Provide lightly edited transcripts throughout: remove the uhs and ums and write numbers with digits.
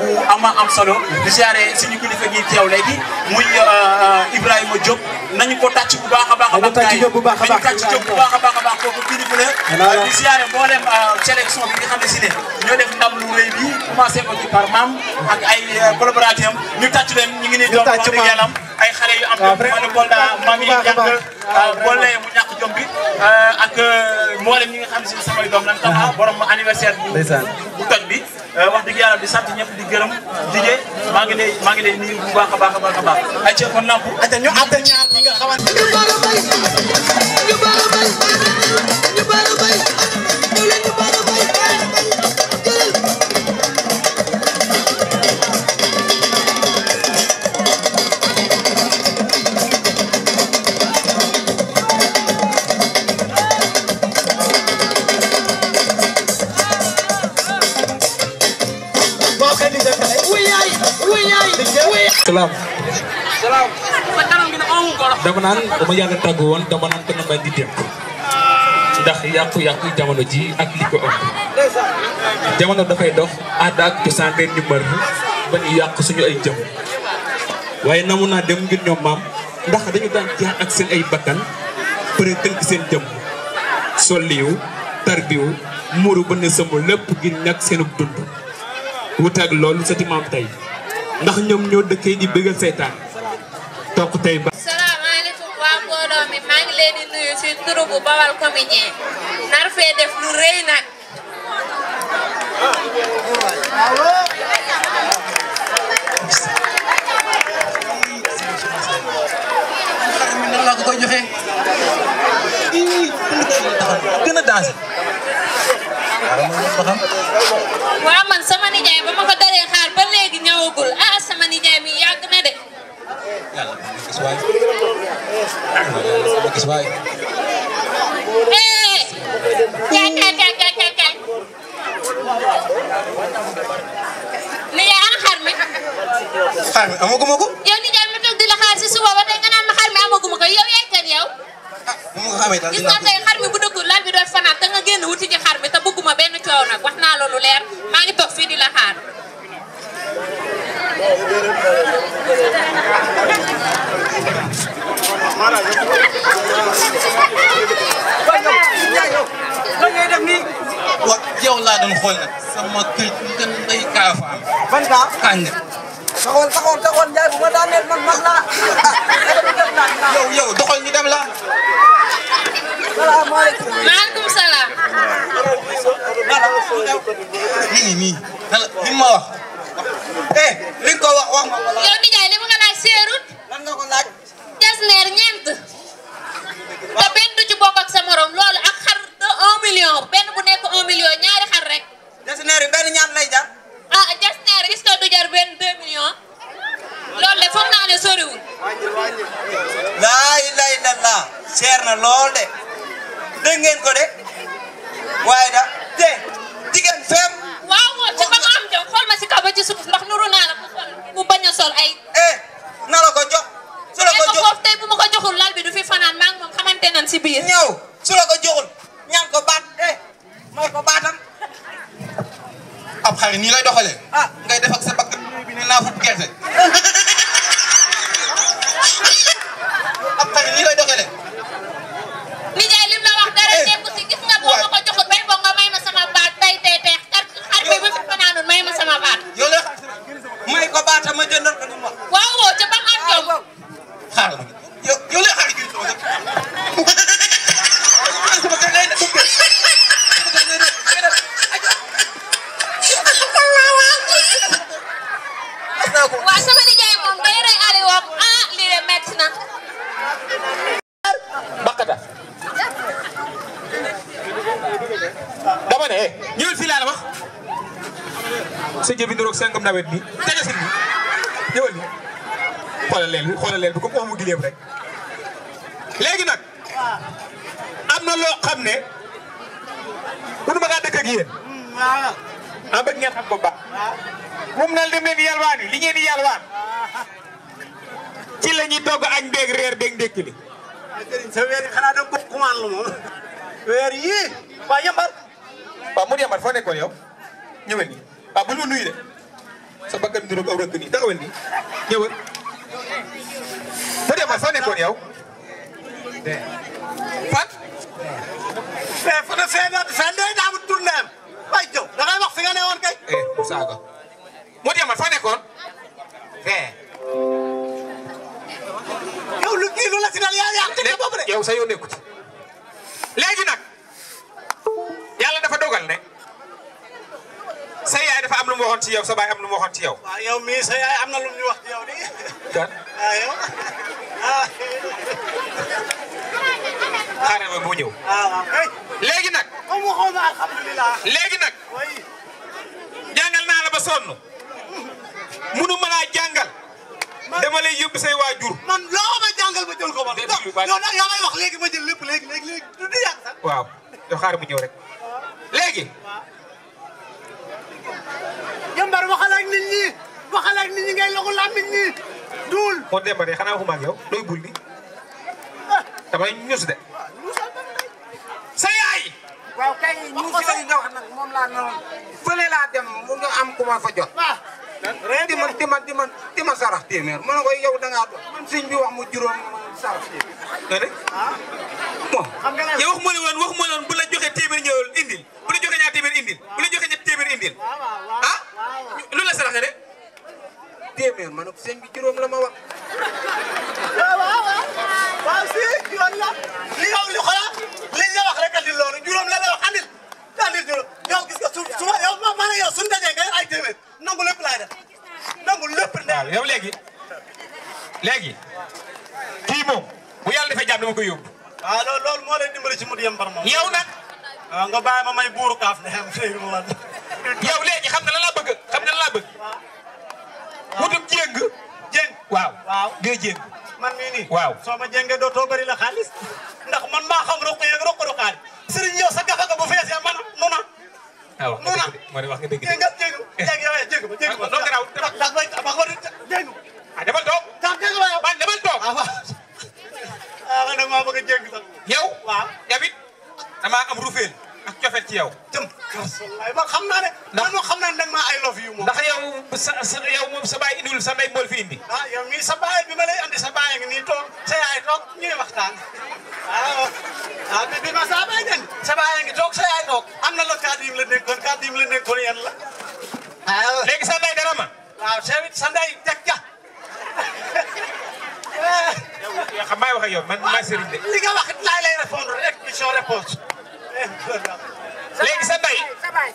am solo di siyaare suñu kilifa gi teew léegi muy Ibrahima Diop nañu ko tàcc bu baax a baax a baax nañu ko tàcc Diop bu baax a baax a baax kooku kilifa la di siyaare mboolem sélection bi nga xam ne si ne ñoo def ndam lu rëy bi commencé ko ci par maam ak ay collaborateurs ñu tàcc leen ñu ngi nii doon wax dëgg yàlla ay xale yu am mën Kolda maam yi ñàkk boole mu ñàkk jom bi ak mboolem ñi nga xam ne si samay doom lañ tax borom anniversaire bu toj bi wax dëgg yàlla di sant ñëpp di gërëm dige maa ngi lay nuyu bu baax a baax a baax a baax ay ci kon lamp ata ñu àtte ñaar ñi nga xamante Salam. Salam. Dama naan dama yàgg a tàggu woon dama naan ko na may di dem ndax yàqu-yàqu jamono ji ak li ko ëpp jamono dafay dox aada ak cosaan leen ñu mër ba ñu yàq suñu ay jëm waaye namu naa dem ngir ñoom maam ndax dañu daan jaar ak seen ay bakkan përe tënk seen jëm solliwu tarbiwu muuru ba ne sama lépp ngir ñàkk seenu dund wutaag loolu sa ti maam tey ndax ñoom ñoo dëkkee di bëggal seytaan toog tey ba. salaamaaleykum waa mbooloo mi maa ngi leen di nuyu si turu bu Bawal comédien nar fee def lu rëy nag. nan laa ko koy joxe gën a dansé waaw man sama nijaay ba ma ko daree xaar ba léegi ñëwagul ah sama nijaay mi yàgg na de. yàlla gis waay yàlla gis waay kaay nijaay ana xar mi amaguma ko yow nijaay mi toog di la xaar si suba ba tey nga naan ma xar mi amaguma ko yow yaay kan yow gis nga tey xar mi bu dëggul lal bi doon fanaan te nga génn wuti ji xar mi te bëgguma benn coow nag wax naa loolu leer maa ngi toog fii di la xaar wa yow laa doon xool nag sama kër gën day kaa fa am ban kaa kañ taxoon Ndiaye bu ma daaneel man laa yow doxal ñu dem la salaamaaleykum maaleykum salaam nii li ma wax li nga ko wax ma ko yow nijaay li ma nga laaj seerut lan nga ko laaj jasneer ñeent te benn du ci bokk ak sa morom loolu ak xar de 1 million benn bu nekk 1 million ñaari xar rek jasneer yi benn ñaar lay jar ah jasneer est-ce que du jar benn 2 millions loolu de foog naa ne soriwul laa ilaaha illallaah seer na lool de dégg ngeen ko de waaye da te jigéen feem waaw moom ci ba ma am jom xool ma si kaw ba ci suuf ndax nuru naa la mu bañ a sol ay na la ko jox su la ko jox foofu tey bu ma ko joxul lal bi du fi fanaan maa ngi moom xamante nan si biir ñëw su la ko joxul ñaan ko baat may ko baatam ab xarit nii lay doxalee ngay def ak sa bakkan bi ne naa fukk gerte ab xarit nii lay doxalee nijaay lim la wax dara nekku si gis nga boo ma ko joxul bay boo nga may ma sama baat tey xar bi bu fi fanaanul may ma sama baat yow lay may ko baatam ma jëndal ko ni mu wax waaw woo ca ba mu am jom xaaral yow lay xarit gi sama kër ngay def waaw sama nijaay moom day rey ali woog lii de metti na Bakata dama ne ñëwal fii laa la wax sa jëbi niroog sengam nawet bi tege si bi ñëwal ni xoolal leen bi comme oomu gileem rek léegi nag am na loo xam ne mënu ma kaa dëkk ak yéen bëgg ngeen xam ko baax moom naan dem leen yalwaan li ngeen di yalwaan ci la ñuy togg añ beeg reer beeg ndékki li sa weer yi xanaa da ko commande la moom weer yii waa yambar waaw mu yambar foo nekkoon yow ñëwal nii waaw bul ma nuyu de sa bakkan di rek aw rek ni taxawal ni ñewal Modou Yamar fa nekkoon yow Fat fa na fende daa mu tourner bay jow da ngay wax fi nga newoon kay saaga Modou Yamar fa nekkoon yow lu kii lu la si dal yaa tëj bopp de yow sa yoon nekkut léegi nag yàlla dafa dogal ne sa yaay dafa am lu mu waxoon ci yow sa baay am lu mu waxoon ci yow waaw yow mii sa yaay am na lu mu wax ci yow de kan yow xaaral ma bu ñëw léegi nag alhamdulilah léegi nag jàngal naa la ba sonn munu ma laa jàngal dama lay yóbbu say waajur man loo ma jàngal ma jël ko man yow nag yaa may wax léegi ma jël lépp léegi du di yàgg sax waaw yow xaaral mu ñëw rek léegi jëmbar waxal ak nit ñi ngay loxo làmmiñ ñi duul moo Demba de xanaa waxuma ak yow looy bul ni damay ñus de sa yaay waaw kay ñu si lañu nga wax nag moom laa noonu fële laa dem mu nga am ku ma fa jot di ma sarax téeméer ma ne ko yow da ngaa doon man sëñ bi wax mu juróom sarax téeméer bon yow waxuma woon bu la joxe téeméer ñëwul indil bu la joxe ñaar téeméer indil bu la joxe ñetti téeméer indil ah lu la saraxe de téeméer ma ne ko sëñ bi juróom la ma wax waaw si yoon la li xoolal li nga wax rek andi loolu juróom la wax andil juróom yow gis nga su ma yow maanaam yow suñu dajee ngay ay téeméer nangu lépp laay def nangu lépp waaw yow léegi kii moom bu yàlla defee jàmm dama koy yóbbu waaw loolu moo lay dimbali ci Modou Yamar moom yow nag waaw nga bàyyi ma may buuru kaaf ne yow léegi xam na la laa bëgg wutum jéng waaw ngay jéng man mii nii waaw soo ma jéngee dootoo bëri la xaalis ndax man maa xam roq yeeg roq-roqaat sëriñ yow sa gafa ga bu feesee man nuna moo wax nga dëgg jéng ma doo garaaw ndax bay ba ko jéng demal toog man demal toog man nag maa bëgg a jéng sax yow waaw yabit damaa am rufeel ak cofet ci yow wallaay man xam naa ne man moo xam naa ne nag maa ay love you moom ndax yow moom sa baay indiwul sa ndey mool fi indi yow mii sa baay bi ma lay andi sa baay ngi nii toog sa yaay toog ñuy waxtaan bi ma sa baay den sa baay ngi toog sa yaay toog am na la kàddu yi mu la dénkoon yan la léegi sa ndey dara ma waaw sa ndey jag ja yow xam maay wax ak yow man maa sëriñ de li nga wax it laay lay répondre rek question réponse léegi sa ndey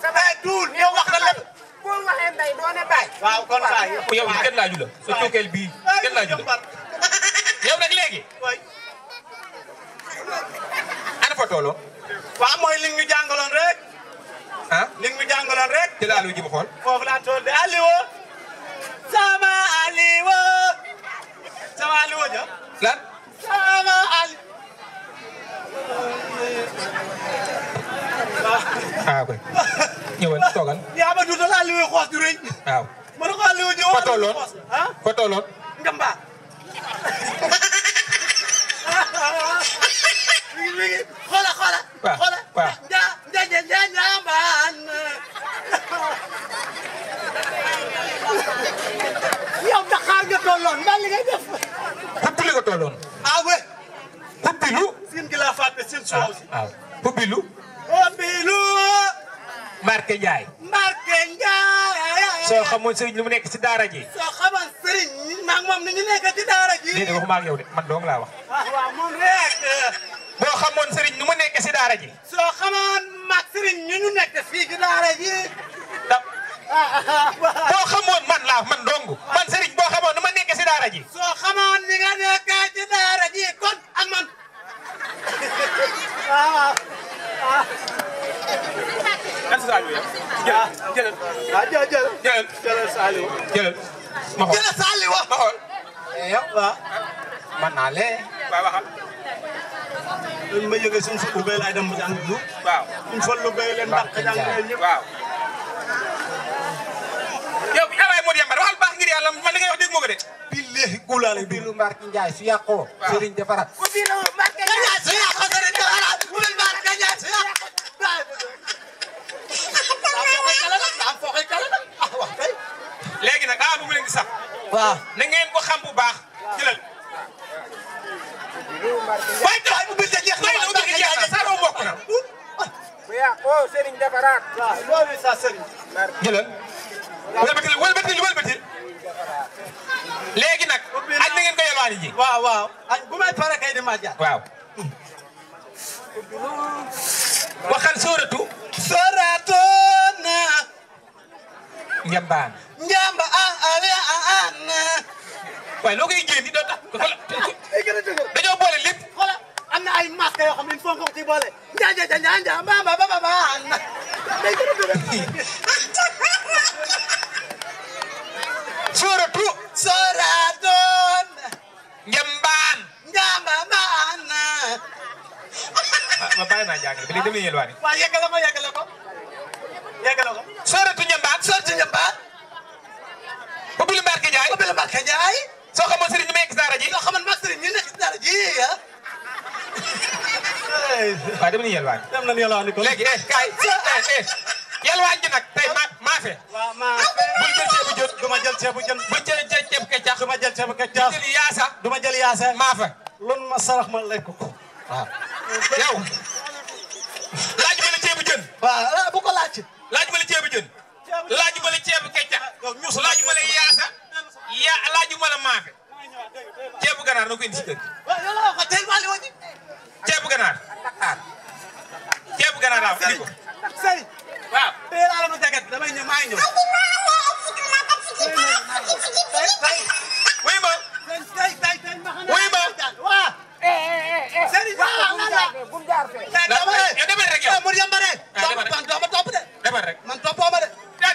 sa baay duul yow wax na lépp boo waxee ndey doo ne baay waaw kon baay yow kenn laaju la sa cookeel bii kenn laaju la yow nag léegi ana fa tolloo waaw mooy li ñu jàngaloon rek li ñu jàngaloon rek te la Aliou ji ma xool foofu laa toll de Aliou sama Aliou ja lan sama Aliou koy ñëwal toogal yaa ma dutal Aliou xoos du rëy waaw ma ne ko Aliou ji fa tolloon fa tolloon Ngamba xoola njambaan yow Dakar nga tolloon mbaa li ngay def Puppilu nga tolloon we Puppilu sin gi laa fàtte sin soow si Puppilu Mbarke Ndiaye soo xamoon sëriñ lu mu nekk ci daara ji soo xamoon sëriñ maag moom ni ñu nekk ci daara ji déedéet waxuma ak yow de man dong laa wax waaw moom rek boo xamoon sëriñ nu mu nekk ci daara ji soo xamoon maag sëriñ ñu nekk fii ci daara ji boo xamoon man laa man dong man sëriñ boo xamoon nu ma nekk ci daara ji soo xamoon ni nga nekk ci daara ji kon ak man kan sa Aliou yow jëlal Saliou jëlal ma xool jëlal Saliou ma xool yow waaw man naa lee waaw waxal dañ ma yëgee suñu fëllu bay laay dem mu jàng lu waaw suñu fëllu bay leen ndax jàng leen ñëpp waaw yow alaay Modou Yamar waxal baax ngir yàlla man li ngay wax dégg moo ko de billahi gulaale bi Bilu Mbarke Ndiaye su yàqoo sëriñ defaraat Bilu Mbarke Ndiaye su yàqoo sëriñ defaraat Bilu Mbarke Ndiaye su yàqoo léegi léegi nag bu mu leen di sax. waaw na ngeen ko xam bu baax. jëlal. waaye tax bu bés a jeex na waaye lu jeex na saa doo bokk na. oh Serigne defaraat. waaw loolu sa Serigne. jëlal. wëlbati. léegi nag. añ na ngeen ko yalwaani ji. waaw añ bu may pare kay di ma jaar. waaw. waxal sooratu. sooratu na. njambaan. njamba waaye loo koy génn di doo tax. dañoo boole lépp. xoolal am na ay masque yoo xam ne il faut nga ko ci boole. njanja mbamba day gën a dëgër. sooratu. sooratu na. njambaan. njamba ma bàyyi naa jàngale ba léegi dem nañu yelwaani. waaw yeggale ko. sooratu njambaan. Bobilu Mbarke Njaay. soo xamoon sëriñ ñu nekk daara ji. soo xamoon mag sëriñ ñu nekk daara ji waaw dem nañu yelwaani. dem nañu yelwaani ko. léegi kaay. yelwaan ji nag tey maafe. waaw maafe. bul jël ceebu jën. du ma jël ceebu jën. bul jël ceebu keccax. du ma jël ceebu keccax. du jël yaasa. du ma jël yaasa. maafe. loolu ma sarax ma lekk ko. waaw. yow. laaj ma la ceebu jën. waaw bu ko laaj. laaj ma la ceebu jën. laaj ma la ceebu keccax. laaj ma la yaasa. laaj ma la maafe. ceebu ganaar na ko indi si kër gi. waaw ko tey wàllu woon. ceebu ganaar. ceebu ganaar laa indi ko. Sëriñ. waaw. tey laa la ma jagat damay ñëw maa ngi ñëw. wuy ma. wuy ma. waaw. Sëriñ waaw bul jaar fee. demal rek yow. Modou Yambare. doo ma topp de. demal rek. man toppoo ma de.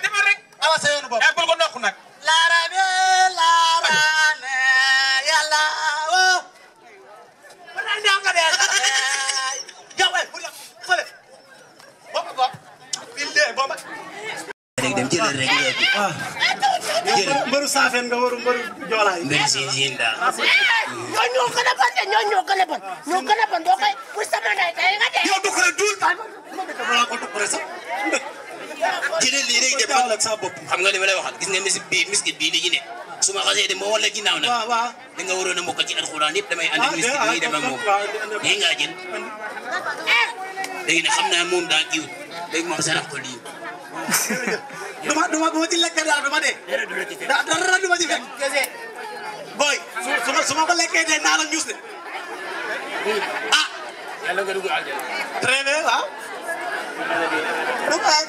demal rek. awa sa yoonu bopp. bul ko nokk nag. laarabe laarane yàlla woo. ba tey ñoo nga dee. yow bu la fële. bopp. booba. rek dem jëlal rek léegi. waaw. yow mbëru saafeen nga waru mbëru joolaay. mbir si daal. ñoo gën a bon de ñoo gën a bon. ñoo gën a bon doo koy bu sama ndey tey nga dee. yow dugg rek duul. balaa ko dugg rek sax. jëlal lii rek dem baal ak sa bopp. xam nga li ma lay waxal gis nga miskit bii li ci ne su ma xasee dem ba wala ginnaaw nag. waaw. da nga waroon a mokkal ci alxuraan yëpp damay andi miskit bi dem ak moom. lii ngaa jël. léegi nag xam naa moom daa jiw léegi moom sarax ko lii. duma ci lekk dara duma dee. dara duma ci fekk. boy su ma ko lekkee dee naa la ñuus de. yàlla nga dugg aljana. très bien waaw.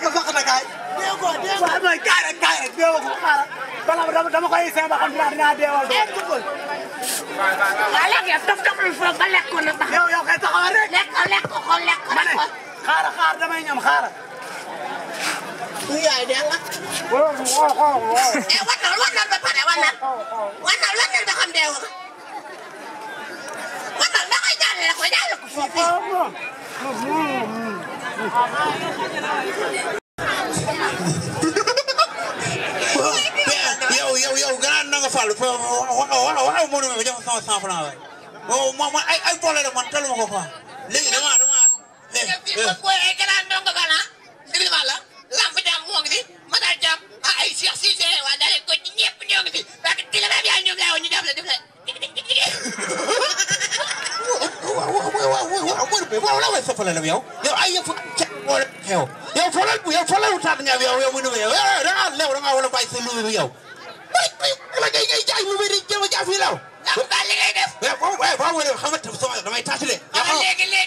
ka faq na kaay. waaw mooy kaay rek deewoo ko xaaral. dama koy seet ba xam dinaa deewal doon. waaw léegi dof lu foog nga lekk ko nag. yow kay taxawal rek. lekk ko. ma ne xaaral damay ñam xaaral. yaay dee nga. wanal ba pare wanal ba xam deewoo nga. wanal da koy jàllale ko fii. yow gannaaw na nga fàll wala moo ma jox sama 100 francs waay ay boole rek man taluma ko quoi léegi dama booy ay gannaaw ndongo gana ndiri ma la lamp jam moo ngi fi madal jam ay Cheikh Cissé waa daal ko ñëpp ñoo ngi fi parce que tila ba ñoom laa woon ñu def la waaw sopale la yow ay yëf yow folal taat nga yow mu ne yow da nga lew da nga wala bàyyi sa lu bi yow la ngay jaay mu bëri jëm jaay fi law ba li ngay def waaw waaw xamata sama damay taatule léegi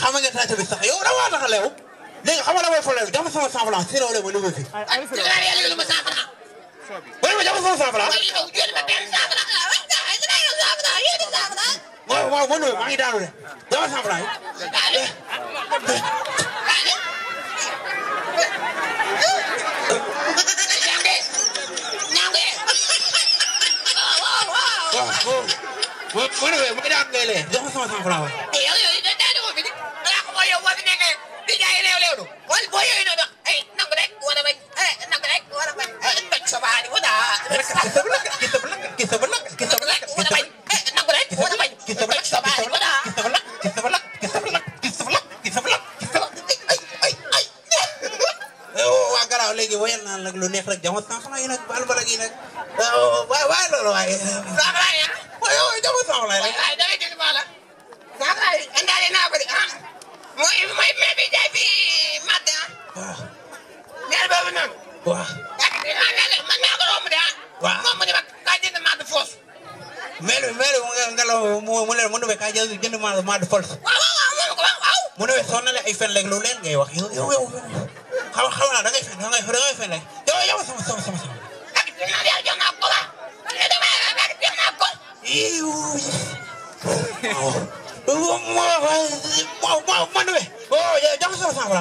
xam nga taatu bi sax yow da nga tax lew léegi xam nga la way folal dama sama 100 francs sino le mo lu fi lu ma 100 francs wala ma jox sama 100 francs waaw man maa ngi daanu de dama 100 francs ma daan ngay lee jox ma sama 100 francs waay yow dañu ko fi di ala ko yow wa fi nekk di jaay leew wal bo yoy no ay nangu rek wala bañ toj sa baani wala gi nag waaye loolu waaye saxlaay ya waaye jamu saxlaay rek waaye da ngay dégg ma la saxlaay andaale naa ko de mooy mais bi jaay fi matte mel boobu noonu waaw man naa ko romb de waaw moom mu ne ma kaa jënd matte foos mel ngelaw mu leen mu ne ka jënd matte foos waaw mu ne sonale ay fen rek lu leen ngay wax yow xam naa da ngay fen rek yow sama ak dina ya jox naa ko ba dama ak jox naa ko ma ne jox sama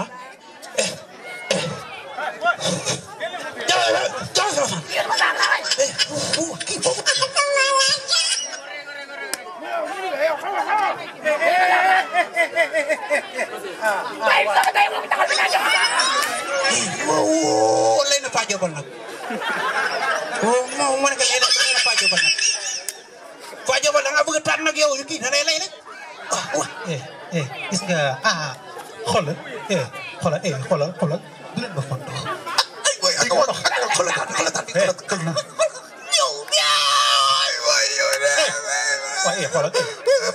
lay na Fadiobal nag mo ne ka lay na Fadiobal nag Fadiobal da nga bëgg taan nag yow kii da lay rek gis nga xoolal xoolal du leen ma fonto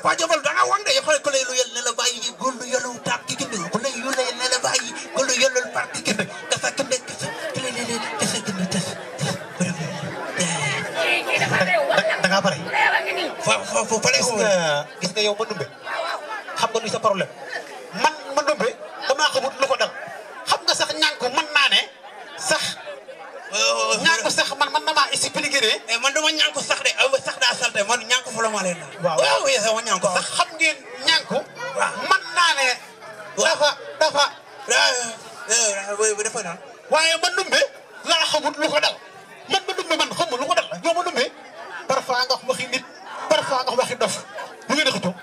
Fadiobal da nga wang de xool ko lay lu yel ne la bàyyi góor lu yelu taat ki gënd ko lay yu lay ne la bàyyi góor lu yelul parti gënd dafa gënd da nga pare fa pare gis nga yow ma dumbe xam nga luy sa problème man ma dumbe dama xamut lu ko dal xam nga sax ñaan ko mën naa ne sax ñaan ko sax man na maa expliqué ne man dama ñaan ko sax de sax daa salte man ñaan ko fa la ma leen waaw sama ñaan ko sax xam ngeen ñaan ko mën naa ne dafa naan waaye ma dumbe laa xamut lu ko dal man ma dumbe man xamul lu ko dal yow ma dumbe parfois nga wax waxi nit parfois nga wax waxi dof lu ngeen xëccoo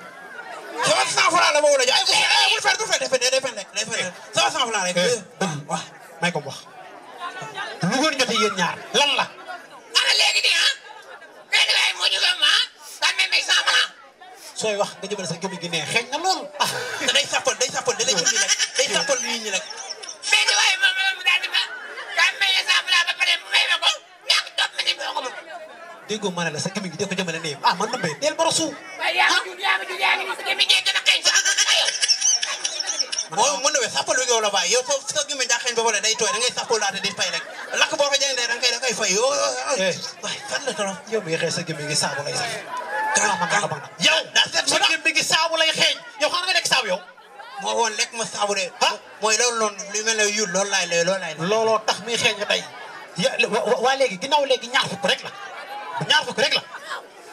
sama 100 francs la ma wala jaay bu fen sama 100 francs rek waaw may ko wax lu ngeen jotee yéen ñaar lan la ana léegi di benn waay moo ñu gëm daan may 100 francs sooy wax nga jëmale sa gémmi gi neex xeeñ na loolu te day sappal da lay jël nii rek day sappal nit ñi rek benn waay moom daal di ma daan may 100 francs ba pare may ma ko ñàkk topp ma ni boo ko déggoo ma ne la sa gémmi gi dee ko jëmale nii man dumbe deel borosu waaye yaa ngi ni sa gémmi gi gën a xeeñ sax mo ne sappal lu yow la baay yow sa gémmi daa xeeñ ba pare day tooy da ngay sappal laata di fay rek lakk boo fa jëndee da ngay fay waay fan la trop yow mi xeeñ sa gémmi gi saabu lay sax yow daa seet sa gémmi gi saabu lay xeeñ yow xanaa nga lekk saabu yow moo woon lekk ma saabu de mooy loolu noonu lu mel ne yul loolu laay looloo tax muy xeeñ tey waa léegi ginnaaw léegi ñaar fukk rek la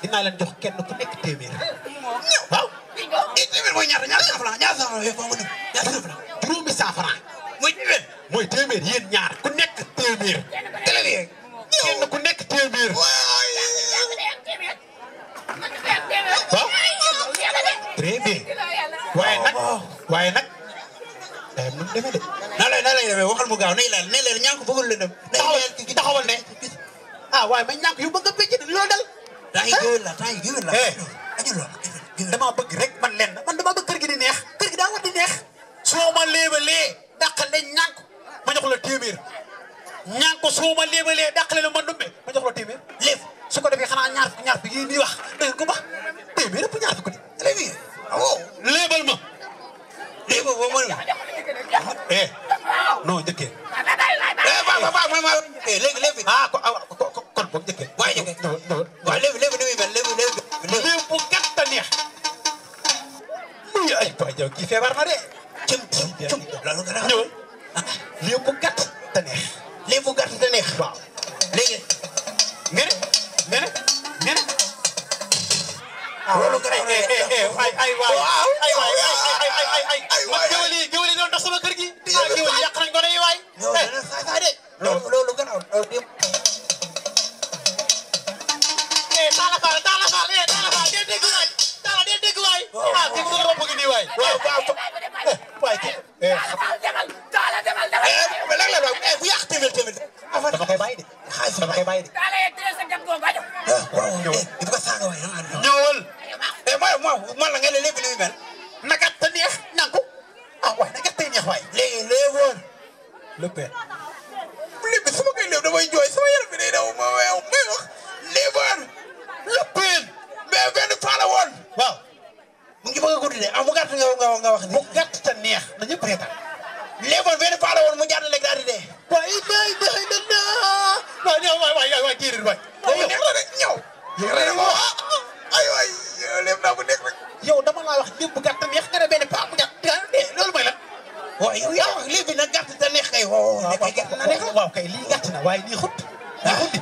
dinaa leen jox kenn ku nekk téeméer waaw téeméer mooy ñaata ñaata francs juróomi 100 francs mooy téeméer yéen ñaar ku nekk téeméer kenn ku nekk téeméer waaw très bien waaye nag day am nu mu demee de na lay demee waxal mu gaaw ne leen ñaan ko bëggul leen dem taxawal ne waaye ma ñàkk yu bëgg a bécc di loolu dal temps yi gëwël la dama bëgg rek man leen man dama bëgg kër gi di neex kër gi daa war di neex soo ma léebalee dàqale ñànk ma jox la téeméer ñànk soo ma léebalee dàqale la ma dumbe ma jox la téeméer léef su ko defee xanaa ñaar fi yéen ñuy wax dégg ko ba téeméer ëpp ñaar fi ko di très bien léebal ma léebal boo mën non njëkkee léegi kon boog njëkkee waaye léegi ni muy mel léeb bu gàtt a neex muy ay yow kii feebar na de ñëw léeb bu gàtt te neex léeb bu gàtt te neex waaw léegi ngene loolu gën ay géwél yi doon dox sama kër gi géwél yi yàq nañ ko day waay loolu gën a taala faal del dégg waay taala del dégg waay kii ko ropp gi nii waay waay bu yàq téeméer dama koy bàyyi de dama koy bàyyi de di ko saaga waay ñëwal man la nga ne lépp ni muy mel nagat te neex nanku waay nagat tey neex waay léegi léeboon lépp lépp su ma koy léeb damay jooy sama yaram bi day daw ma ay waay lépp naa bu nekk rek. yow dama laa wax lépp bu gàtt neex nga ne benn paa bu gàtt loolu mooy lan. waaw yow yaa wax léegi nag gàtt te neex kay. waaw gàtt na neex waaw kay lii gàtt na waaye nii xut. neexut di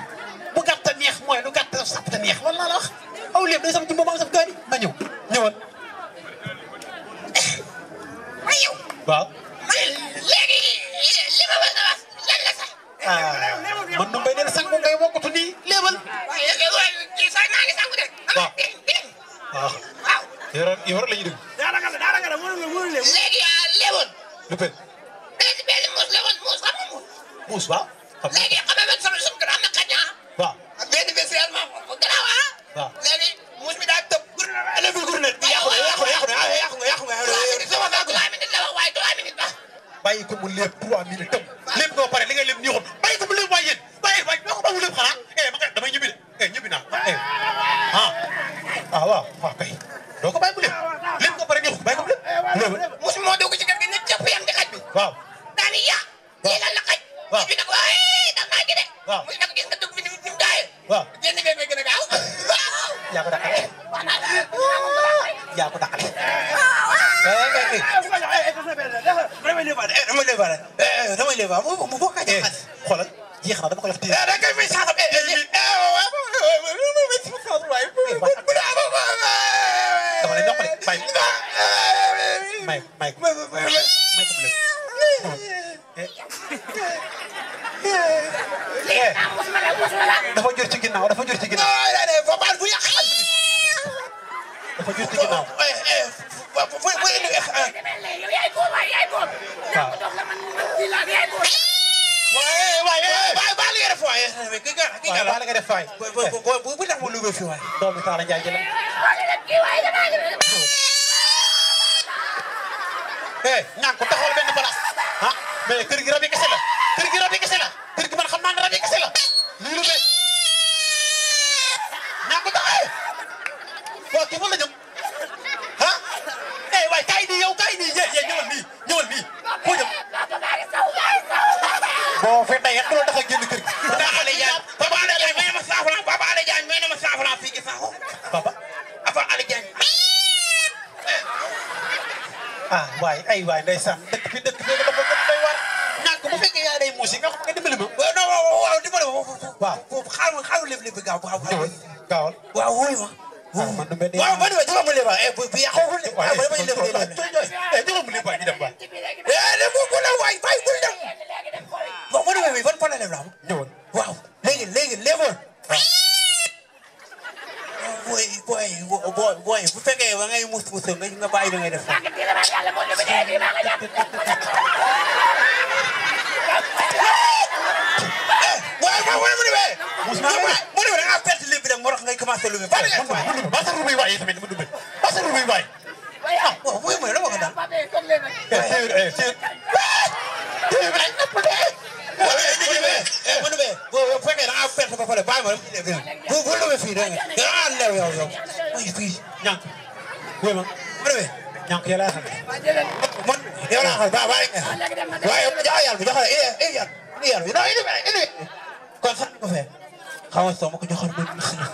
bu gàtt neex mooy lu gàtt sap te neex loolu laa la wax. aw lépp day sam jumbo ba am saf gaani ma ñëw ñëwal. ma ñëw. waaw. léegi li ma war a wax lan la sax. man nu mbay ne sangu ngay wokkatu nii léebal. waaye kii sax maa ngi sangu de. waaw waaw. yow rek la ñuy déglu. léegi léewoon. lu bëri. benn muus la woon muus xam nga muus. muus waaw. léegi xam nga man sama suñu kër am na xaj ah. waaw. benn bés yàlla ma ko garaaw ah. waaw léegi muus bi daa tëb. gurnet bi yàqu nga. sama saa 3 minutes la wax waaye 3 minutes ba. bàyyi ko mu lépp 3 minutes tëb. lépp nga pare li nga lépp nii xool bàyyi ko mu lépp waaye yéen bàyyi doo ko ba mu lépp xanaa. ma damay ñibbi de ñibbi naa waaw kay doo ko bàyyi mu lépp nga pare nii xool bàyyi ko mu lépp. muus moo dugg ci kër gi nit jàpp yam di xaj bi. waaw. daani ya. lii lan la xaj. waaw bi ne ko daf maa gi de. waaw muy nag gis nga dugg bi ni mu gaayee. waaw génn bee may gën a gaaw. yaa ko dàqale. yaa ko dàqale. damay leebaale mu bokk a jaxas. xoolal jeex na dama ko def tey. da ngay may saxam. dama lay noppale may ko mu dafa jur ci ginnaaw dafa jur ci ginnaaw. dafa jur ci ginnaaw. doomu Talla Ndiaye jëlee. ñaan ko taxawal benn place mais kër gi rabi kese la kër gi rabi kese la kër gi man xam naa ne rabi kese la lii lu bees ñaan ko taxawee waaw kii fan la jëm waay kaay nii yow kaay nii ñëwal nii foo jëm boo fi dayee du la tax a génn kër gi. Papa Alé Diagne may na ma 100 francs Papa Alé Diagne may na ma 100 francs fii ci Sakho. Papa Alé Diagne. waay ndeysaan dëkk bi dafa doy waar ñaan ko bu fekkee yaa day muusi nga dimbali ma. waaw dimbali ma. waaw foofu xaaral lépp gaaw. gaawal. waaw wóoy ma. man du mel ni. waaw man de jox ma lépp bu yàqoo de. waaw man de jox ma lépp waay ñu dem waay. bu la waay bàyyi bul dem. bon man de ban problème la am. ñëwoon waaw léegi léemoon. booy bu fekkee ba ngay muus nga bàyyi da ngay def. mu ne da ngaa perte lépp rek moo tax ngay commencé lu ba sa ruubi waay tamit mu dubbe ba sa ruubi waay waaw mooy la ma ko daal bu fekkee da ngaa perte ba pare bàyyi ma bu lu fii da nga lew yow mooy fii ñànk wéy ma ñànk yow laa xam man yow laa xam bàyyi waaye yàlla bi joxale yàlla bi non indi kon sax ko fee xaw ma soo ma ko joxoon ba nax na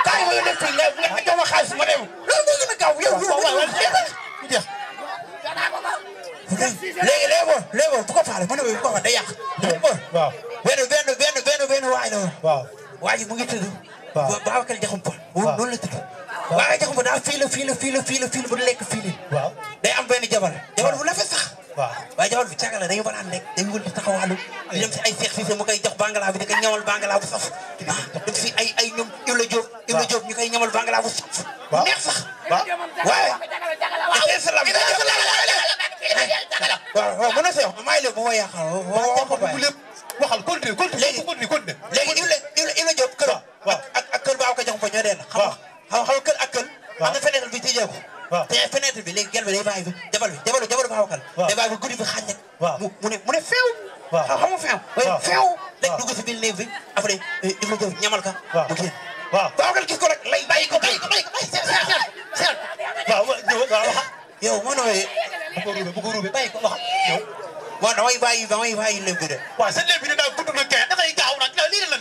kaay ma def fii nga jox ma xaalis ma dem loolu moo gën a gaaw yow léegi bu ko faale mën na bu ko fa day yàq waaw benn waay la woon waaw waa ji mu ngi tudd Babacar Diakhoumpa noonu la tudd Babacar Diakhoumpa daa fii bu lekk fii waaw day am benn jabar bu la fe sax waaw waaye jabar bi càggal la dañu waraan nekk dañu wër di taxawaalu di dem si ay seex si mu koy jox bangala bi di ko ñamal bangala bu saf dem si ay ñoom Ibra Diop ñu koy ñamal bangala bu saf neex sax waaye waaw mën na seex maa ngi léegi bu ma yàqal waxal continue léegi Ibra Diop kër ak kër Babacar Diakhoumpa ñoo deen xam kër ak kër am na fenêtre bi tijjee ko te fenêtre bi léegi gel bi day bàyyi bi jabalu Babacar day bàyyi bi guddi bi xaaj nag mu ne feew xam nga feew léegi dugg si biir néeg bi après Ibra Diop ñamal ka mu génn Babacar gis ko rek lay bàyyi ko seet yow ma nooyee bu ko ruubee bàyyi ko wax yow damay bàyyi lépp bi de waaw sa lépp bi ne daal gudd na kay dafay gaaw nag lii la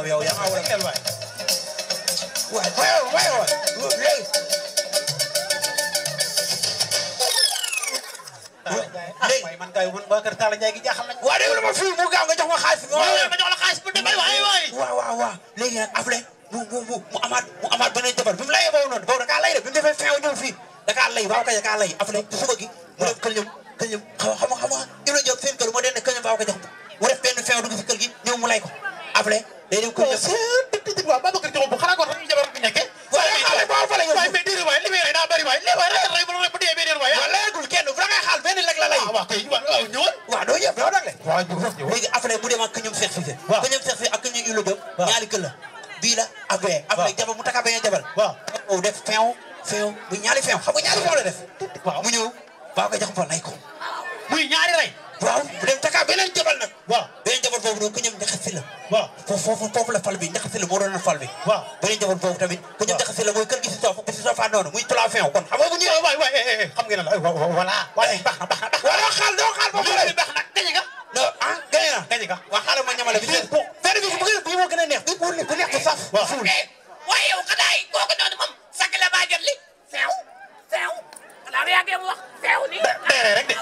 yow yaa ma wala waay léegi léegi man kay man waa kër Talla Ndiaye gi jaaxal nañ waa déglu ma fii mu gaaw nga jox ma xaalis ma jox la xaalis bu demee waay waaw léegi nag après mu amaat beneen jabar bi mu layee boobu noonu boobu da kaa lay de bi mu defee feew ñëw fii da kaa lay waaw kay da kaa lay après ci suba gi mu def këñam xam nga Ibra Diop seen kër moo den ne këñam waaw ko jox mu def benn feew dugg si kër gi ñëw mu lay ko après day dem këñam waaw Babacar Diop bu xanaa ko dañuy jabar bi nekkee waaye mais déedéet waay li may rey daa bëri waay li may rey bu dee beneen waay waaw layagul kenn bu da ngay xaal benn leg la lay waaw kay ñëwal waaw doo yëpp doo dagle waaw léegi après mu dem ak këñam certifié këñam certifié ak këñam Ibra Diop ñaari kër la bii la ak bee après jabar mu taka beneen jabar waaw def feew muy ñaari feew xam nga ñaari feew la def mu ñëw waaw ko jox fa lay ko muy ñaari rey waaw bu dem taka beneen jabar nag waaw beneen jabar boobu noonu këñam njaxasi la waaw foofu la fal bi njaxasi la moo doon fal bi waaw beneen jabar boobu tamit këñam njaxasi la mooy kër gi si toog bi si toog fa noonu muy trois feew kon xam nga bu ñëwee waay xam ngeen la voilà waaye baax na wala xaal doo xaal ba pare baax na gañe nga non ah gañe nga waa xaaral ma ñamale bi fere bi moo gën a neex bi bu neex bu saf waaye yow xadaay kooku noonu moom sakk la baa jot li feew xanaa yaa ngi wax feew ni beere rek de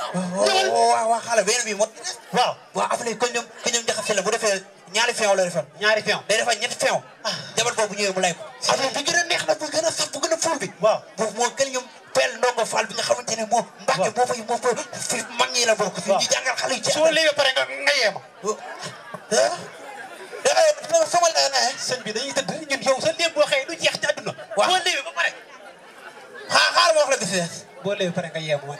waaw xaaral benn bi mot waaw après këñam jaxase la bu defee ñaari feew la defal ñaari feew day defal ñetti feew jabar boobu ñëwee mu lay ko affaire bi gën a neex na bu gën a saf bu gën a ful bi waaw boobu moo këñam pel ndongo fall bi nga xamante ne moo Mbàkke moo fa fi mag ñi la bokk fi ñu jàngal xale yi ci soo léegi pare nga yeema sama la na sëñ bi dañuy tëdd ñun yow sa léeb boo xëyee du jeex ci àdduna boo léegi ba pare xaar ma wax la bis boo léegi pare nga yeema ma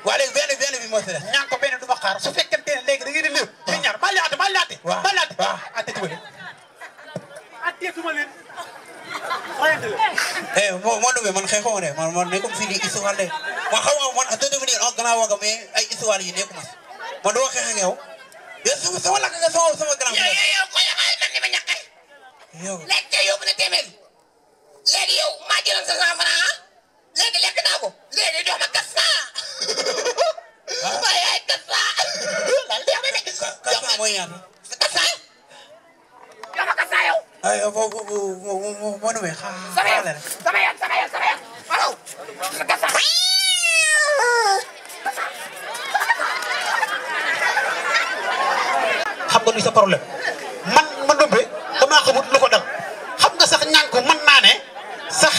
waa léegi benn bi moo si des ñaan ko benn du ma xaar su fekkente ne léegi da ngeen di léeb li ñaar maa laate atteetuma leen moo dumee man xeexoo ne man nekkum fii di histoire de man xam nga man doo devenir un grand waga mais ay histoire yi nekkuma si man doo xeex ak yow sama lakk nga sama grand yow ko yaxay nan ni ma ñaqee léegi tey yóbbu na téeméer léegi yow maa jëloon sa 100 francs léegi lekk naa ko léegi jox ma 400 waaye ay 400 lan leex na de 400 mooy ñaata 400 jox ma 400 yow ay moo dumee sama yoon waaw 400 xam nga luy sa problème man Ndoumbe damaa xamut lu ko dal xam nga sax ñànk mën naa ne sax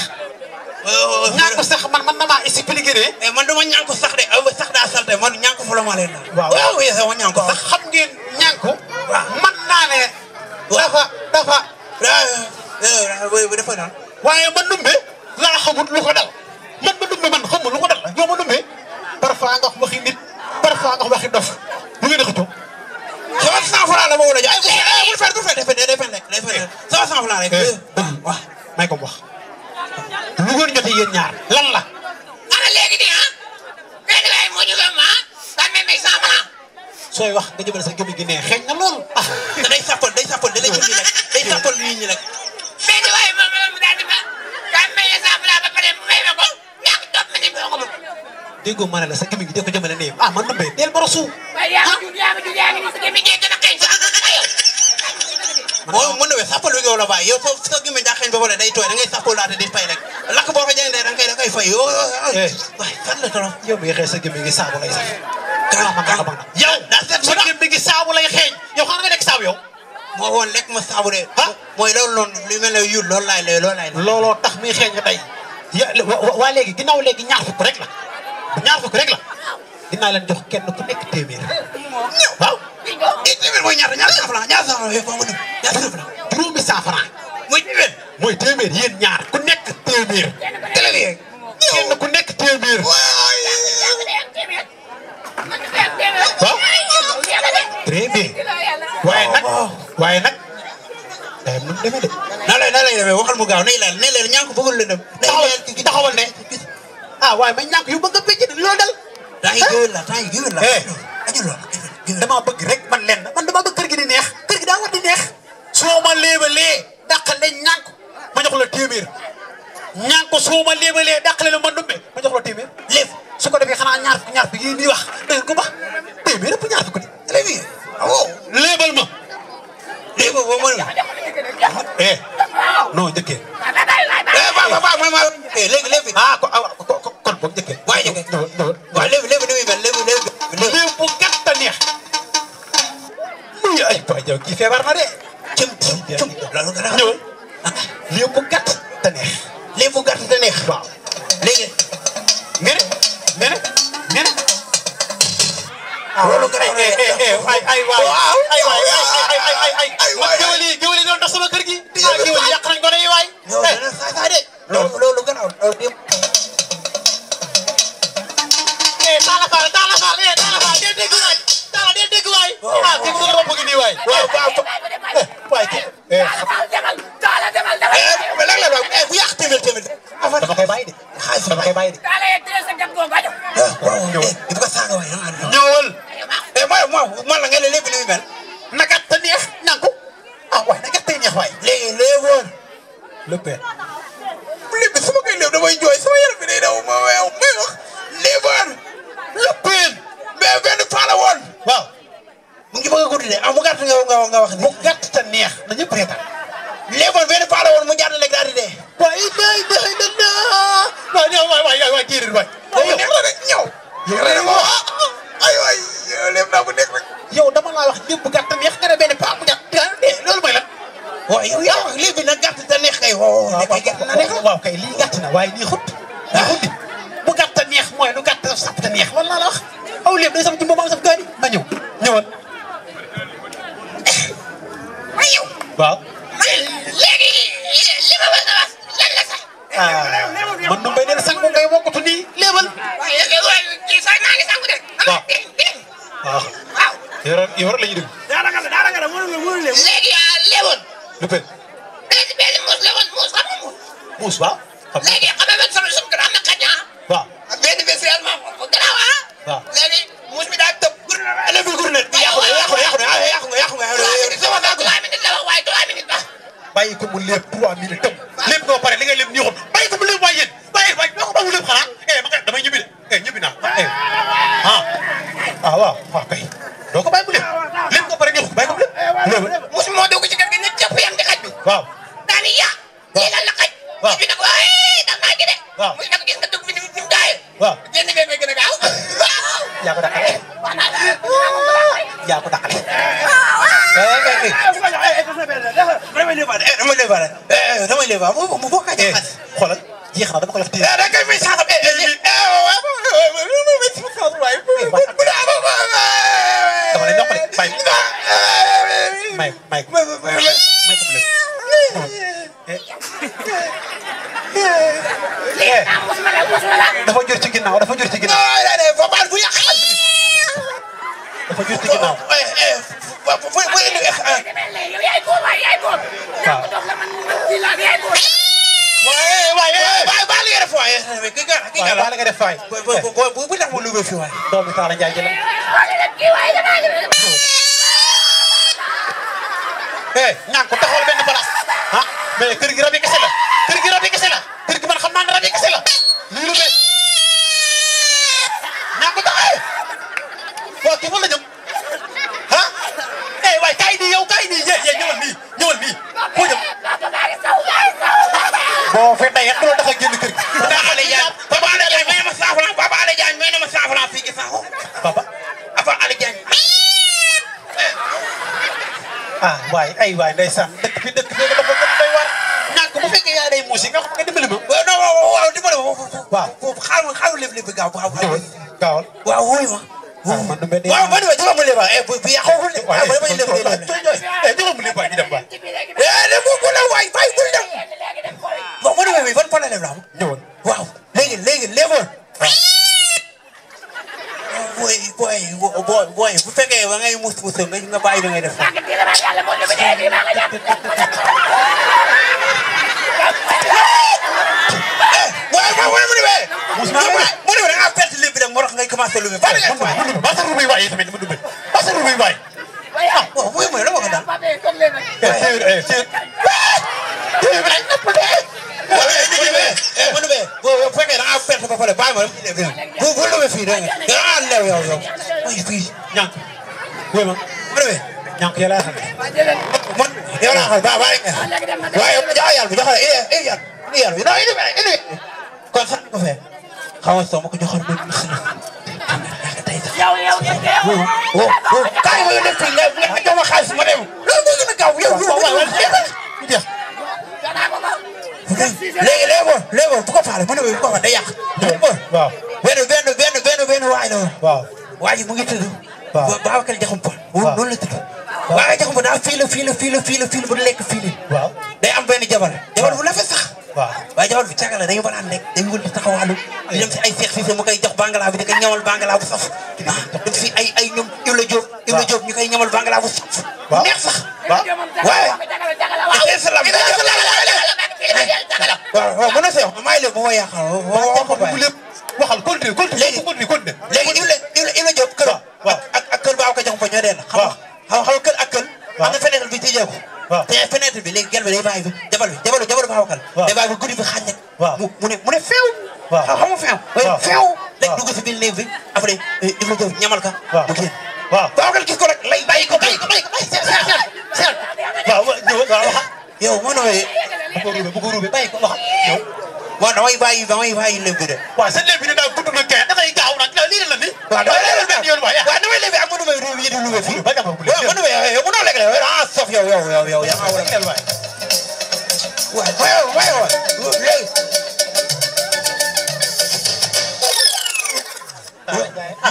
ñànk sax man na maa expliqué ne man dama ñànk sax de sax daa salte man ñànk fa la ma leen waaw sama ñànk sax xam ngeen ñànk mën naa ne dafa naan waaye man Ndoumbe laa xamut lu ko dal man Ndoumbe man xamul lu ko dal yow ma Ndoumbe parfois nga wax waxi nit parfois nga wax waxi dof lu ngeen a xëccoo sama 100 francs la ma wala jox ay bul fer day fen sama 100 francs rek wax may ko wax lu ngeen jotee yéen ñaar lan la ana léegi di benn waay moo ñu gëm kan may 100 francs sooy wax nga jëmale sa gémmiñ gi neex xeeñ na loolu te day sappal da lay jëndi rek day sappal nit ñi rek benn waay moom daal di ma kan may 100 francs ba pare mu may ma ko ñàkk topp ma ni boo ko bëgg déggoo ma ne la sa gémmiñ gi dee ko jëmale nii man Ndoumbe del borosu waaye yaa ngi ni sa gémmiñ gi gën a xeeñ sax moo mën na sappal bi nga wala bàyyi yow foofu sa gémmiñ daa xeeñ ba pare day tooy da ngay sappal laata di fay rek lakk boo ko jëndee da ngay fay waay fan la torof yow mi xeeñ sa gémmiñ gi saabu lay sax yow daa seet sa gémmiñ gi saabu lay xeeñ yow xam nga nekk saabu yow moo woon lekk ma saabu de mooy loolu noonu lu mel ne yul loolu laay looloo tax muy xeeñ nga tey waa léegi ginnaaw léegi ñaar fukk rek la dinaa leen jox kenn ku nekk téeméer waaw téeméer mooy ñaata 100 francs juróomi 100 francs mooy téeméer yéen ñaar ku nekk téeméer kenn ku nekk téeméer waaw très bien waaye nag day mën demee de na lay demee waxal mu gaaw ne leen ñànk bëggul leen dem taxawal ne waaye ma ñànk yu bëgg a bécc loolu dal temps yi géwél la aju loolu dama bëgg rek man leen man dama bëgg kër gi di neex kër gi daa war di neex soo ma léebalee dàqale ñànk ma jox la téeméer ñànk soo ma léebalee dàqale la ma Ndoumbe ma jox la téeméer léegi su ko defee xanaa ñaar fi yéen ñuy wax dégg ko ba téeméer ëpp ñaar fi ko di léebal ma waaw léegi ni muy mel léegi bu gàtt te neex. muy ay boy yow kii feebar na de. cëm loolu nga ñëwal. lii bu gàtt te neex. léegi bu gàtt te neex. waaw léegi. nga ne. loolu nga ay waay géwél yi doon dox sama kër gi. géwél yi yàq nañ ko de waay. yow dana saa de. loolu gannaaw loolu Talla Fall del dégg waay. Talla del dégg waay. kii bu ko bëgg nii waay. waay kii. lan la bu yàq téeméer dama koy bàyyi de. dama koy bàyyi de. di ko saaga waay ñëwal. man la nga ne lépp ni muy mel. naka te neex nangu. waay naka te neex waay. léegi léewoon. léppee. lépp su ma koy léew damay jooy sama yaram bi day daw may wax léewoon. léppeen. mais benn faa la woon. waaw. mu ngi bëgg a guddi de bu gàtt nga wax ni. bu gàtt te neex na ñëpp reetaan. léewoon benn faa la woon mu jàdd léegi daal di dee. waay jéeréer waay. ñëw. ay lépp naa bu nekk rek. yow dama laa wax lépp bu gàtt te neex nga ne benn paa bu gàtt dee loolu mooy lan. waaw yow yaa wax léegi nag gàtt te neex kay. waaw kay lii gàtt na waaye lii xut. bu gàtt te neex mooy lu gàtt sap te neex loolu laa la wax. aw lépp day sama jumbo ma am saf gaani ma ñëwal. waaw. léegi li ma bëgg a wax lan la sax. man nu mbay del sang ngay wokkatu nii léebal. kii sax maa ngi sangu de. waaw. yow rek la ñuy déglu. léegi léewoon. lu pen. benn muus la woon muus xam nga muus. muus waaw. léegi xam nga man sama suñu kër am na kañ waaw. benn bés réellement bu garaaw waaw. léegi muus bi daa tëb. gurnet bi yàqu nga. sama daa 3 minutes la wax waaye 3 minutes ba. bàyyi ko mu lépp 3 minutes tëb. lépp nga pare li ngay lépp ñuuxut bàyyi ko mu lépp waay yéen bàyyi doo ko ba mu lépp xanaa. ma kay damay ñibbi de ñibbi naa. waaw kay. doo ko bàyyi mu lépp nga pare ñuuxut bàyyi ko mu lépp. muus moo dugg ci kër gi nit ñëpp yam di xaj bi. waaw. daal di yaa. lii lan la xaj. waaw bi nag waaye dam naa ci de. waaw muy nag gis nga dugg fi ni mu daayee. waaw génn bee may gën a gaaw. yaa ko dàqale. wax naa la yaa ko dàqale. damay leewaat mu bokk a jaxas. xoolal jeex na dama ko def téye. da ngay may saxam dama lay noppale bàyyi may ko mu dafa jur ci ginnaaw dafa jur ci ginnaaw. bu yàq dafa jur ci ginnaaw. yaay góor waay yaay góor. waaw. baal nga def waay waaw baal nga def waay. bu tax mu lubee fi waay. doomu Talla Ndiaye jëlam. ñaan ko taxawal benn place. mais kër gi rab yi kese la. kër gi man xam naa ne rab yi kese la. lii lu bees. ñaan ko taxawee. waaw kii fan la jëm. waay kaay nii yow kaay nii ñëwal nii foo jëm. boo fee tey rek loolu dafa génn kër gi. Papa Alé Diagne may na ma 100 francs Papa Alé Diagne may na ma 100 francs fii ci Sakho. Papa Alé Diagne. waay ndeysaan dëkk bi dafa gën a doy waar. ñàkk bu fekkee yaa day muus yi nga xam nga dimbali ma. waaw dimbali ma. waaw foofu xaaral lépp bi gaaw. gaawal. waaw wóoy ma. man du mel ni. waaw man de jox ma lépp bu yàqoogul de. waaw damay lépp de lépp. jox ma lépp waay ñu dem waay. bu la waay bàyyi bul dem. bon ma demee ban fan la leb la am. ñëwoon. waaw léegi léeboon. booy bu fekkee ba ngay mus nga bàyyi da ngay def. waaw mu demee. mu demee da ngaa perte lépp bi nag moo tax ngay commencé lu bari. ba sa ruubi waay tamit mu dugg ba sa ruubi waay. waaw mooy la ma ko dal. bu fekkee da ngaa perte ba pare bàyyi ma bu lewee fii dégg nga da ngaa lew yow mooy fii ñànk wéy ma bu demee ñànk yow laa xam man yow laa xam bàyyi waaye jaa yàlla bi jox la yàlla bi non indi kon sax ko fee xaw soo ma ko joxoon ba yow kaay ma def fii nga jox ma xaalis ma dem loolu moo gën a gaaw yow léegi bu ko faale ma ne bu ko faale day yàq waaw benn waay la waaw waa ji mu ngi tudd Babacar Diakhoumpa noonu la tudd Babacar Diakhoumpa daa fii bu lekk fii waaw day am benn jabar bu la fa sax waaw waaye jabar bi càgg la dañu banaan nekk dañu wël di taxawaalu di dem si ay seex si mu koy jox bangala bi di ko ñamal bangala bu saf dem si ay ñoom Ibla Diop ñu koy ñamal bangala bu saf neex sax waaye waaw mën na see wax maa ngi leen ba ma yàqal waxal continue léegi Ibla Diop kër ak kër Babacar Diakhoumpa ñoo den xam kër ak kër am na fenêtre bi tijjee ko te fenêtre bi léegi gel bi day bàyyi fi jabalu Babacar day bàyyi fi guddi bi xaaj mu ne feew xam nga feew léegi dugg si biir néeg bi après Ibla Diop ñamal ka mu génn Babacar gis ko rek lay bàyyi ko seet yow moo nooyee bu ko ruubee bàyyi ko wax yow waaw damay bàyyi léeb bi de waaw sa léeb bi ne daa gudd na kay dafay gaaw nag lii la ni waaw damay léeb ak mënu may ruube yi di luube fii mënu may yow mënoo lekk la ah sof yow yaa ma war a waaw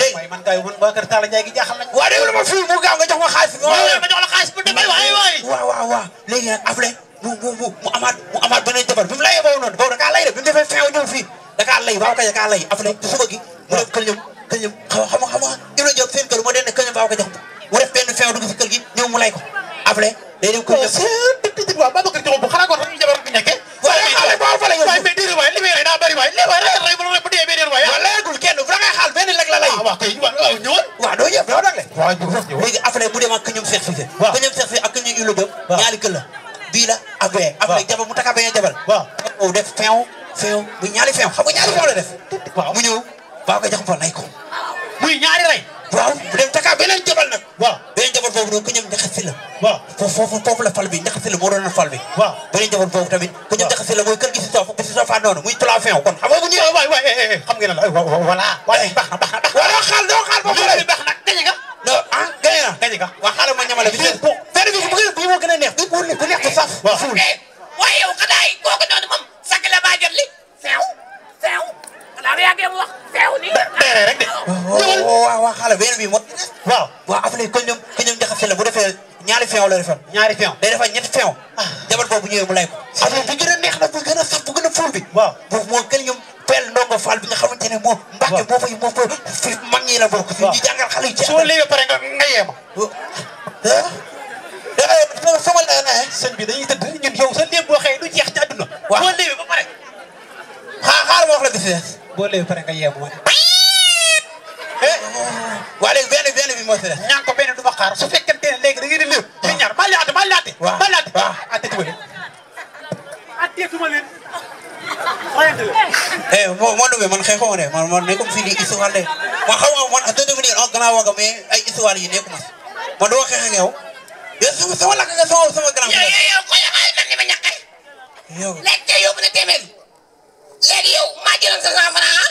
léegi man kay waa kër Talla Ndiaye gi jaaxal nañ waaw dégg ma fii mu gaaw nga jox ma xaalis ma jox la xaalis bu demee waaw léegi nag après mu amaat beneen jabar bi mu layee boobu noonu boobu da kaa lay de bi mu defee fin ñëw fii da kaa lay waaw kay da kaa lay après ci suba gi mu def këñam xam nga Ibla Diop seen kër moo den ne këñam waaw ko jox mu def benn fin dugg si kër gi ñëw mu lay ko après day dem këñam waaw Babacar Diakhoumpa xanaa ko ñu jabar bi nekkee waaye xale boo fa la waaye mais déedéet waay li may rey daa bëri waay rey bu dee beneen waay waaw layagul kenn bu da ngay xaal benn leg la lay waaw kay ñëwal waaw doo ñëw doo dagle léegi après mu dem ak këñam Cheikh Cissé këñam Cheikh Cissé ak këñam Ibla Diop ñaari kër la bii la ak bee après jabar mu taka beneen jabar waaw def feew bu ñaari feew xam nga ñaari feew la def mu ñëw Babacar Diakhoumpa lay ko muy ñaari rey waaw bu dem taka beneen jabar nag beneen jabar boobu noonu këñam Njaxasi la foofu la fal bi Njaxasi la moo doon fal bi beneen jabar boobu tamit këñam Njaxasi la mooy kër gi si soofa noonu muy trois feew kon xam nga bu ñëwee waay xam ngeen la voilà waaye baax na doo xaal ba pare baax na gañe nga non gañe nga waa xaaral ma ñamale bi benn bi bu moo gën a neex bu neex bu saf waaye yow xanaa kooku noonu moom sakk la baa jot li feew xanaa lu yàggee mu wax feew ni rek de waaw xaaral benn bi mot waaw après këñam Njaxasi la bu defee ñaari feew la defal day defal ñetti feew jabar boobu ñëwee mu lay ko après bu gën a neex nag bu gën a saf bu gën a ful bi boobu moo këñam pel ndongo Fall bi nga xamante ne moo Mbàkke moo fa fi mag ñi la bokk fi ñu jàngal xale yi ci soo léegi pare nga yeema sama la sëñ bi dañuy tëdd ñun yow sa léeb boo xëyee du jeex ci àdduna boo léegi ba pare xaar ma wax la bis boo léegi pare nga yeema waa léegi benn bi moo si des ñaan ko benn du ma xaar su fekkente ne léegi da ngeen di léeb ñu ñaar maa laate waaw atteetuma leen moo dumee man xeexoo ne man nekkum fii di histoire de man xam nga man da devenir un grand waga mais ay histoire yi nekkuma si man doo xeex ak yow sama lakk nga sama grand yow ko yaay man ni ma ñàkkee yow lekk yóbbu na téeméer léegi yow maa jëloon sa 100 francs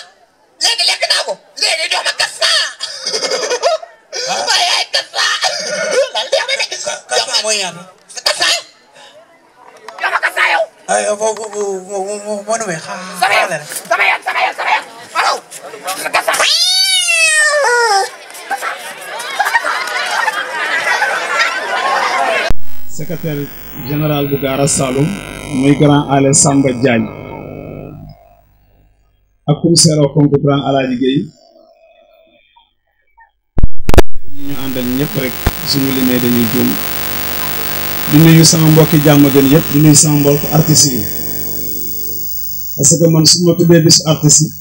léegi lekk naa ko léegi jox ma 400 waaye ay 400 lan deex bébé 400 mooy ñaan 400 jox ma 400 yow ay moo numee sama yan waaw secrétaire général bu Gaara Saloum muy grand Alé Samba Diagne ak commissaire au compte grand Alaaji Gueye ñu àndal ñëpp rek suñu limee dañuy juum di nuyu sama mbokki jàmm gën yëpp di nuyu sama mbokk artistes yi parce que man su ma tuddee bisu artistes yi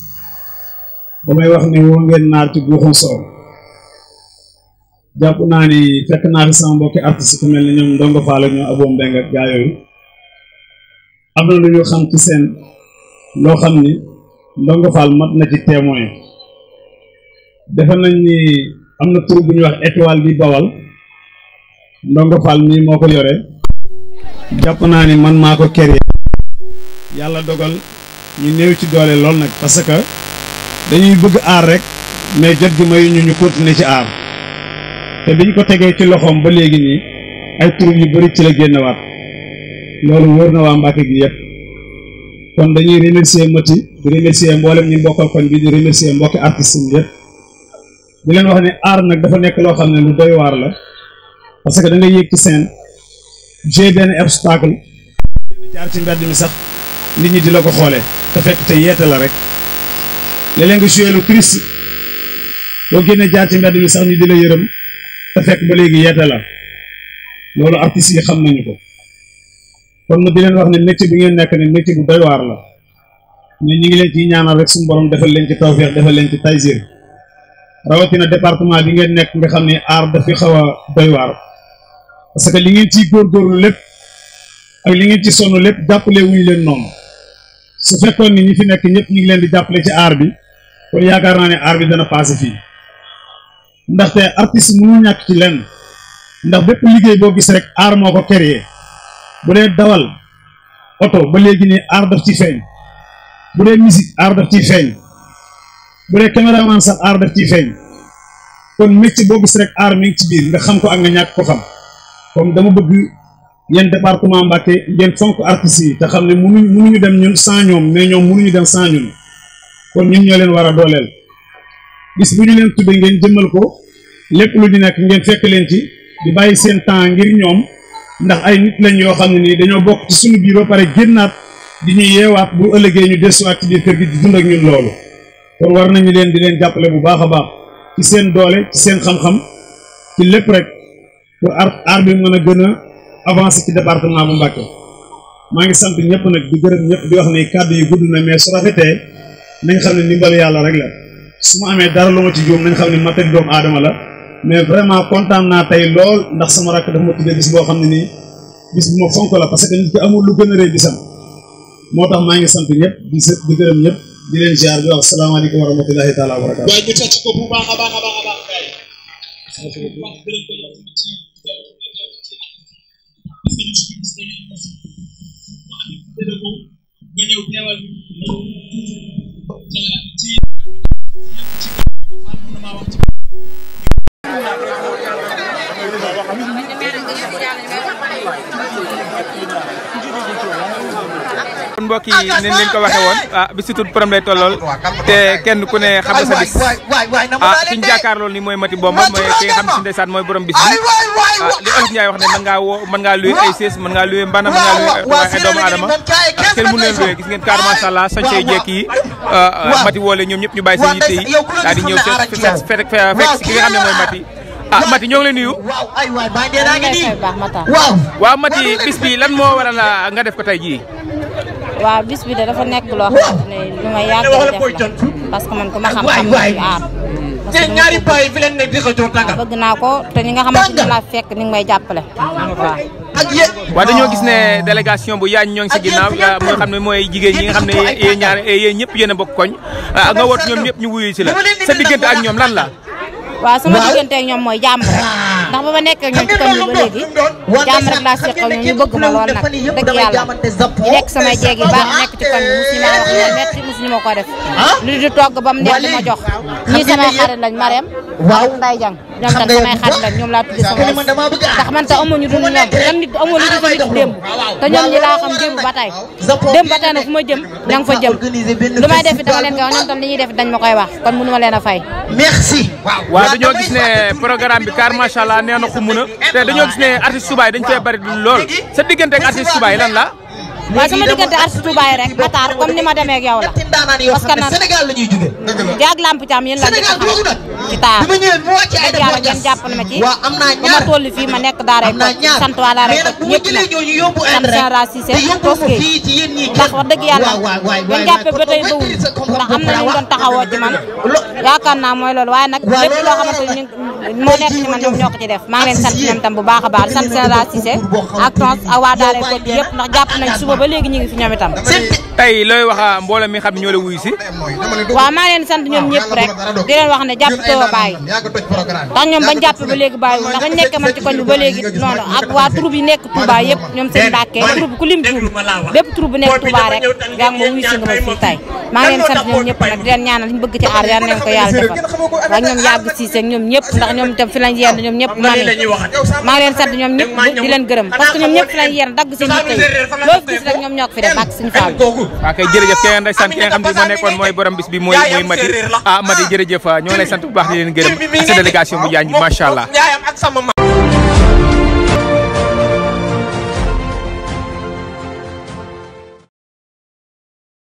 damay wax ni woo ngeen naar ci guuxum soow jàpp naa ni fekk naa fi sama mbokki artistes ku mel ni ñoom Ndongo Fall ak ñoom Abou Mbeng ak gaa yooyu am na lu ñu xam ci seen loo xam ni Ndongo Fall mat na ci témoin defe nañ ni am na tur bu ñuy wax étoile bi bawal Ndongo Fall mii moo ko yore jàpp naa ni man maa ko créé yàlla dogal ñu néew ci doole lool nag parce que dañuy bëgg aar rek mais jot gi mayu ñu continuer ci aar te biñ ko tegee ci loxoom ba léegi nii ay tur yu bari ci la génnewaat loolu wóor na waa Mbàkke gi yëpp kon dañuy remercier Mati di remercier mboolem ñi bokkal koñ bi di remercier mbokki artistes yi yëpp di leen wax ne aar nag dafa nekk loo xam ne lu doy waar la parce que da nga yéeg ci scène j'ai benn obstacle jaar ci mbedd mi sax nit ñi di la ko xoolee te fekk te yeete la rek léeg-léeg nga joué lu triste boo génnee jaar ci mbedd mi sax ni di la yërëm te fekk ba léegi yeete la loolu artistes yi xam nañu ko kon ma di leen wax ne métier bi ngeen nekk ne métier bu doy waar la ne ñi ngi leen ciy ñaanal rek suñu borom defal leen ci tawfeex defal leen ci taysir rawatina département bi ngeen nekk nga xam ne aar dafi xaw a doy waar parce que li ngeen ciy góorgóorlu lépp ak li ngeen ci sonn lépp jàppale wuñu leen noonu su fekkoon ni ñi fi nekk ñëpp ñu ngi leen di jàppale ci aar bi kon yaakaar naa ne aar bi dana passé fii ndaxte artiste mënu ñàkk ci lenn ndax bépp liggéey boo gis rek aar moo ko créé bu dee dawal oto ba léegi nii aar daf ci feeñ bu dee musique aar daf ciy feeñ bu dee caméraman sax aar daf ciy feeñ kon métier boo gis rek aar mi ngi ci biir nga xam ko ak nga ñàkk ko xam comme dama bëgg yéen département Mbacké ngeen fonk artistes yi te xam ne mënuñu dem ñun sans ñoom mais ñoom mënuñu dem sans ñun kon ñun ñoo leen war a dooleel bis bu ñu leen tuddee ngeen jëmmal ko lépp lu di nekk ngeen fekk leen ci di bàyyi seen temps ngir ñoom ndax ay nit lañ yoo xam ne nii dañoo bokk ci suñu biir ba pare génnaat di ñu yeewaat bu ëllëgee ñu desuwaat ci biir kër gi di dund ak ñun loolu kon war nañu leen di leen jàppale bu baax a baax ci seen doole ci seen xam-xam ci lépp rek pour aar bi mën a gën a avancer ci département bu Mbacké maa ngi sant ñëpp nag di gërëm ñëpp di wax ne kàddu yi gudd na mais su rafetee nañ xam ne ndimbalu yàlla rek la su ma amee dara lu ma ci juum nañ xam ne matal doomu aadama la mais vraiment kontaan naa tey lool ndax sama rakk dafa ma tuddee bis boo xam ne nii bis bu ma fonk la parce que nit ki amul lu gën a rëy bisam moo tax maa ngi sant ñëpp di gërëm ñëpp di leen ziar di wax salaamaaleykum wa rahmatullahi taala wa barakaatu. waaye ñu tàcc ko bu baax a baax a baax a baax gars mbokk yi nañ leen ko waxee woon bis tut borom lay tollool te kenn ku ne xam nga sa bis ki ñu jàkkaarlool ni mooy Mati Bomba mooy ki nga xam si ndeysaan mooy borom bis bi li Olof Ndiaye wax ne mën ngaa luye ay sées mën ngaa luye mbana mën ngaa luye ay doomu aadama kenn mënu leen luye gis ngeen car macha allah sañse jekk yi Mati woole ñoom ñëpp ñu bàyyi seen yitte yi daal di ñëw fekk si ki nga xam ne mooy Mati Mati ñoo ngi lay nuyu waaw Mati bis bi lan moo waral nga def ko tey jii waaw bis bi de dafa nekk loo xamante ne lu ma yàgg def la parce que man ku ma xam-xam ci aar bëgg naa ko te ñi nga xamante ne laa fekk ni ngi may jàppale waaw dañoo gis ne délégation bu yaañ ñoo ngi si ginnaaw moo xam ne mooy jigéen ñi nga xam ne yéen ñëpp yéen a bokk koñ nga woot ñoom ñëpp ñu wuyu si la sa diggante ak ñoom lan la waaw sama diggante ak ñoom mooy jàmm rek ndax ba ma nekk ak ñoom ci koñ bi ba léegi jàmm rek laa seqal ñoom ñu bëgg ma lool nag dëgg yàlla ñu nekk samay jeeg yi baax nekk ci koñ bi musuñu ma wax loolu metti musuñu ma ko def lu di togg ba mu neex di ma jox ñii samay xarit lañ Marème ak Nday Jang ñoom tam samay xarit lañ ñoom laa tuddi sama bés ndax man ta amuñu dul ñoom lan nit amul lu di nit démb te ñoom ñi laa xam démb ba tey nag fu ma jëm ña nga fa jëm lu may def dama leen koy wax ñoom tam li ñuy def dañ ma koy wax kon mënu ma leen a fay merci waaw dañoo gis ne programme bi car macha allah nee na xumb na te dañoo gis ne artiste Touba yi dañ fee bari lool sa diggante ak artiste Touba yi lan la waaw sama diggante artiste Touba yi rek Matar comme ni ma demee ak yow la parce que nag jaag lamp ci am yéen la njëkk a xam ci taar dëgg yàlla ngeen jàppale ma ci ba ma toll fii ma nekk daaray ko sant waa daaray ko ñëpp nag sant Général Cissé Tosqué ndax wax dëgg yàlla ngeen jàppee ba tey bëwul ndax am na ñu doon taxawoo ci man yaakaar naa mooy loolu waaye nag lépp loo xamante ni moo nekk ci man ñoom ñoo ko ci def maa ngi leen sant ñoom tam bu baax a baax sant Général Cissé ak tons ak waa daaray ko yëpp ndax jàpp nañ suba ba léegi ñu ngi fi ñoom itam. tey looy wax mbooloo mi xam ne ñoo la wuyu si. waaw maa leen sant ñoom ñëpp rek di leen wax ne jàpp too bàyyi ndax ñoom bañ jàpp ba léegi bàyyi ndax bañ nekk man ci koñ bi ba léegi noonu ak waa troupe yi nekk Touba yëpp ñoom seen Mbàkke troupe ku lim troupe bépp troupe bu nekk Touba rek yaa ngi ma wuyu si nga ma fii tey maa ngi leen sant ñoom ñëpp nag di leen ñaanal liñ bëgg ci aar yal nañ ko yàlla defal waaye ñoom yàgg siise ñoom ñëpp ndax ñoom itam fi lañ yenn ñoom ñëpp maa ngi leen sant ñoom ñëpp di leen gërëm parce que ñoom ñëpp fi lañ yenn dagg seen yitte loo fi gis rek ñoom ñoo ko fi def ak suñu Fall waaw kay jërëjëf keneen rek sant ki nga xam ne moo nekkoon mooy borom bis bi mooy Mati Mati jërëjëf ñoo ngi lay sant bu baax di leen gërëm sa délégation bu jaañ bi macha allah